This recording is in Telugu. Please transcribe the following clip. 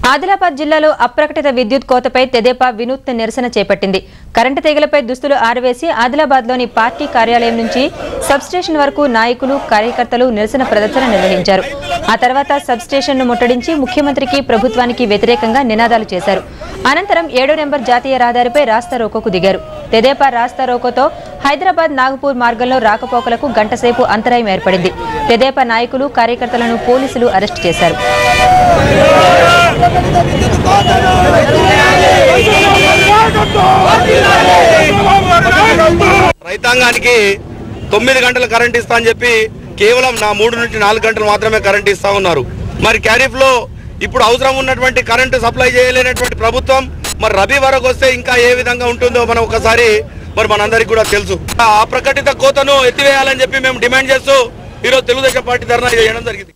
ఆదిలాబాద్ జిల్లాలో అప్రకటిత విద్యుత్ కోతపై తెదేపా వినూత్న నిరసన చేపట్టింది. కరెంటు తీగలపై దుస్తులు ఆరవేసి ఆదిలాబాద్లోని పార్టీ కార్యాలయం నుంచి సబ్స్టేషన్ వరకు నాయకులు కార్యకర్తలు నిరసన ప్రదర్శన నిర్వహించారు. ఆ తర్వాత సబ్స్టేషన్ను ముట్టడించి ముఖ్యమంత్రికి ప్రభుత్వానికి వ్యతిరేకంగా నినాదాలు చేశారు. అనంతరం 7వ నెంబర్ జాతీయ రహదారిపై రాస్తారోకోకు దిగారు. తెదేపా రాస్తారోకోతో హైదరాబాద్ నాగపూర్ మార్గంలో రాకపోకలకు గంటసేపు అంతరాయం ఏర్పడింది. తెదేపా నాయకులు కార్యకర్తలను పోలీసులు అరెస్టు చేశారు. రైతాంగానికి 9 గంటల కరెంట్ ఇస్తా అని చెప్పి కేవలం 3 నుంచి 4 గంటలు మాత్రమే కరెంట్ ఇస్తా ఉన్నారు. మరి క్యారిఫ్ లో ఇప్పుడు అవసరం ఉన్నటువంటి కరెంటు సప్లై చేయలేనటువంటి ప్రభుత్వం మరి రబీ వరకు వస్తే ఇంకా ఏ విధంగా ఉంటుందో మనం ఒకసారి మనందరికీ కూడా తెలుసు. ఆ అప్రకటిత కోతను ఎత్తివేయాలని చెప్పి మేము డిమాండ్ చేస్తూ ఈరోజు తెలుగుదేశం పార్టీ ధర్నా చేయడం జరిగింది.